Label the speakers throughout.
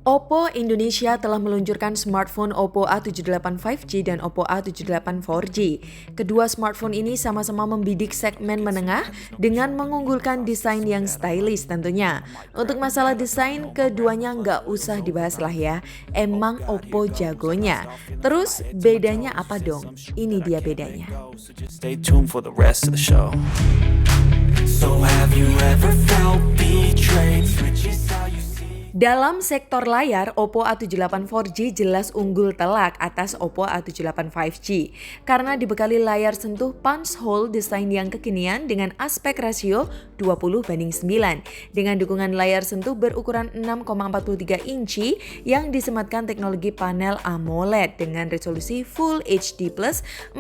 Speaker 1: Oppo Indonesia telah meluncurkan smartphone Oppo A78 5G dan Oppo A78 4G. Kedua smartphone ini sama-sama membidik segmen menengah dengan mengunggulkan desain yang stylish tentunya. Untuk masalah desain, keduanya nggak usah dibahas lah ya. Emang Oppo jagonya. Terus bedanya apa dong? Ini dia bedanya.
Speaker 2: Stay tuned for the rest of the show. So have you ever felt betrayed? Switches how you see.
Speaker 1: Dalam sektor layar, Oppo A78 4G jelas unggul telak atas Oppo A78 5G karena dibekali layar sentuh punch hole desain yang kekinian dengan aspek rasio 20:9 dengan dukungan layar sentuh berukuran 6,43 inci yang disematkan teknologi panel AMOLED dengan resolusi Full HD+ 430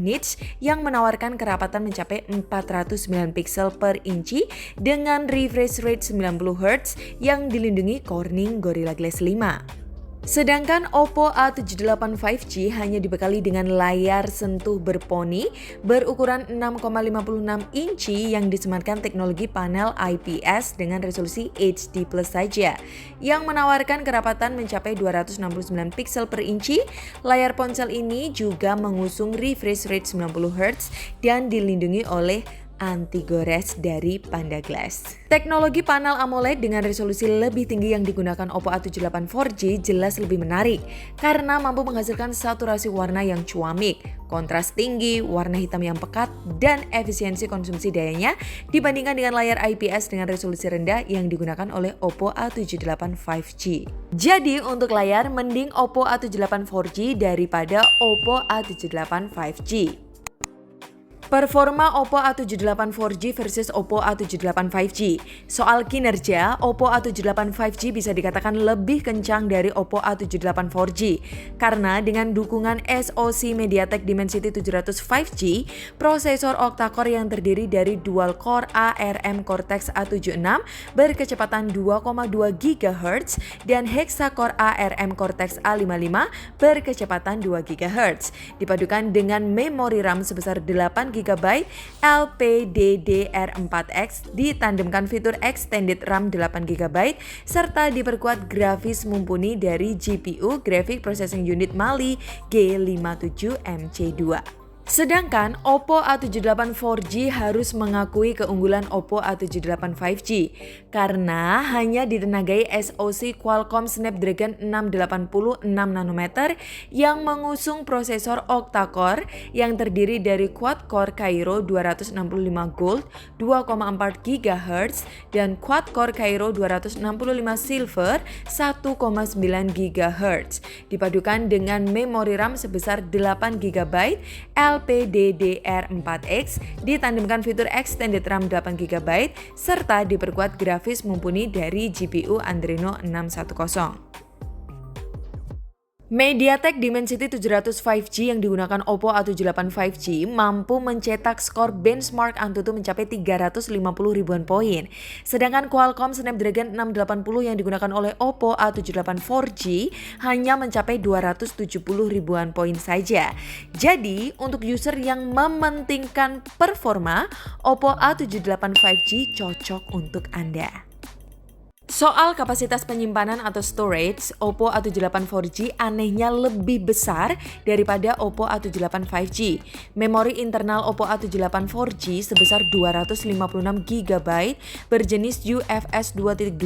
Speaker 1: nits yang menawarkan kerapatan mencapai 409 pixel per inci dengan refresh rate 90 Hz yang dilindungi Corning Gorilla Glass 5. Sedangkan Oppo A78 5G hanya dibekali dengan layar sentuh berponi berukuran 6,56 inci yang disematkan teknologi panel IPS dengan resolusi HD+ saja yang menawarkan kerapatan mencapai 269 pixel per inci. Layar ponsel ini juga mengusung refresh rate 90 Hz dan dilindungi oleh anti-gores dari Panda Glass. Teknologi panel AMOLED dengan resolusi lebih tinggi yang digunakan Oppo A78 4G jelas lebih menarik karena mampu menghasilkan saturasi warna yang cuamik, kontras tinggi, warna hitam yang pekat, dan efisiensi konsumsi dayanya dibandingkan dengan layar IPS dengan resolusi rendah yang digunakan oleh Oppo A78 5G. Jadi untuk layar mending Oppo A78 4G daripada Oppo A78 5G. Performa Oppo A78 4G versus Oppo A78 5G. Soal kinerja, Oppo A78 5G bisa dikatakan lebih kencang dari Oppo A78 4G karena dengan dukungan SoC MediaTek Dimensity 700 5G, prosesor octa-core yang terdiri dari dual core ARM Cortex A76 berkecepatan 2,2 GHz dan hexa-core ARM Cortex A55 berkecepatan 2 GHz dipadukan dengan memori RAM sebesar 8 GB LPDDR4X ditandemkan fitur Extended RAM 8 GB serta diperkuat grafis mumpuni dari GPU Graphic Processing Unit Mali G57MC2. Sedangkan Oppo A78 4G harus mengakui keunggulan Oppo A78 5G karena hanya ditenagai SoC Qualcomm Snapdragon 686 nanometer yang mengusung prosesor octa-core yang terdiri dari quad-core Kryo 265 Gold 2,4 GHz dan quad-core Kryo 265 Silver 1,9 GHz dipadukan dengan memori RAM sebesar 8 GB LPDDR4X ditandemkan fitur Extended RAM 8 GB serta diperkuat grafis mumpuni dari GPU Adreno 610. MediaTek Dimensity 700 5G yang digunakan Oppo A78 5G mampu mencetak skor benchmark Antutu mencapai 350 ribuan poin. Sedangkan Qualcomm Snapdragon 680 yang digunakan oleh Oppo A78 4G hanya mencapai 270 ribuan poin saja. Jadi, untuk user yang mementingkan performa, Oppo A78 5G cocok untuk Anda. Soal kapasitas penyimpanan atau storage, Oppo A78 4G anehnya lebih besar daripada Oppo A78 5G. Memori internal Oppo A78 4G sebesar 256 GB berjenis UFS 2.2,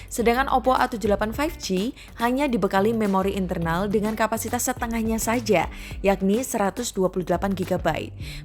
Speaker 1: sedangkan Oppo A78 5G hanya dibekali memori internal dengan kapasitas setengahnya saja, yakni 128 GB.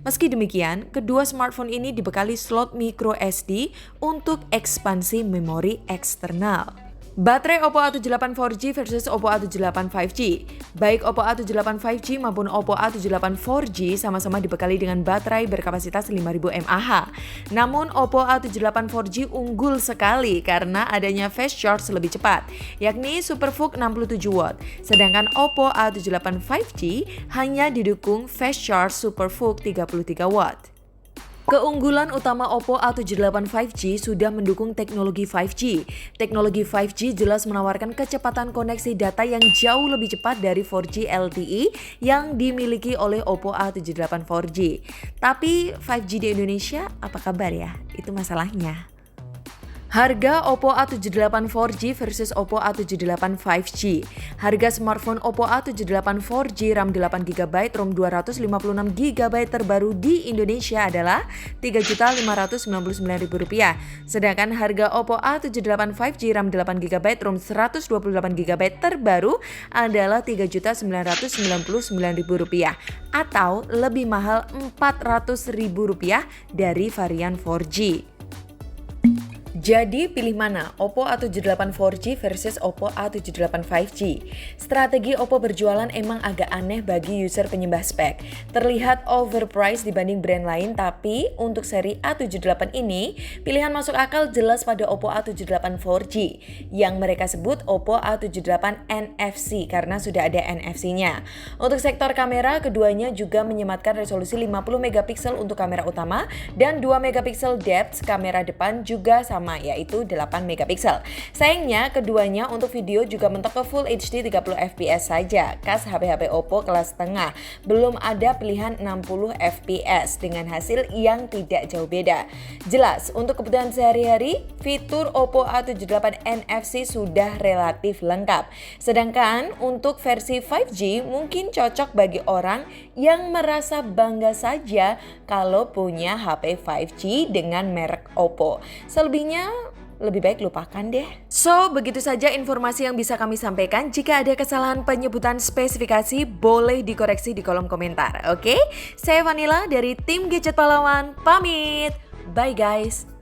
Speaker 1: Meski demikian, kedua smartphone ini dibekali slot micro SD untuk ekspansi memori eksternal. Baterai Oppo A78 4G versus Oppo A78 5G. Baik Oppo A78 5G maupun Oppo A78 4G sama-sama dibekali dengan baterai berkapasitas 5000 mAh. Namun Oppo A78 4G unggul sekali karena adanya fast charge lebih cepat, yakni SuperVOOC 67 watt. Sedangkan Oppo A78 5G hanya didukung fast charge SuperVOOC 33 watt. Keunggulan utama Oppo A78 5G sudah mendukung teknologi 5G. Teknologi 5G jelas menawarkan kecepatan koneksi data yang jauh lebih cepat dari 4G LTE yang dimiliki oleh Oppo A78 4G. Tapi 5G di Indonesia apa kabar ya? Itu masalahnya. Harga Oppo A78 4G versus Oppo A78 5G. Harga smartphone Oppo A78 4G RAM 8GB, ROM 256GB terbaru di Indonesia adalah Rp3.599.000. Sedangkan harga Oppo A78 5G RAM 8GB, ROM 128GB terbaru adalah Rp3.999.000 atau lebih mahal Rp400.000 dari varian 4G. Jadi pilih mana? Oppo A78 4G versus Oppo A78 5G. Strategi Oppo berjualan emang agak aneh bagi user penyembah spek. Terlihat overpriced dibanding brand lain, tapi untuk seri A78 ini, pilihan masuk akal jelas pada Oppo A78 4G yang mereka sebut Oppo A78 NFC karena sudah ada NFC-nya. Untuk sektor kamera, keduanya juga menyematkan resolusi 50MP untuk kamera utama dan 2MP depth kamera depan juga sama, yaitu 8MP. Sayangnya keduanya untuk video juga mentok ke Full HD 30fps saja, khas HP-HP Oppo kelas tengah. Belum ada pilihan 60fps dengan hasil yang tidak jauh beda. Jelas untuk kebutuhan sehari-hari, fitur Oppo A78 NFC sudah relatif lengkap. Sedangkan untuk versi 5G mungkin cocok bagi orang yang merasa bangga saja kalau punya HP 5G dengan merek Oppo. Selebihnya lebih baik lupakan deh. So, begitu saja informasi yang bisa kami sampaikan. Jika ada kesalahan penyebutan spesifikasi, boleh dikoreksi di kolom komentar, oke? Saya Vanilla dari tim Gadget Pahlawan, pamit. Bye guys.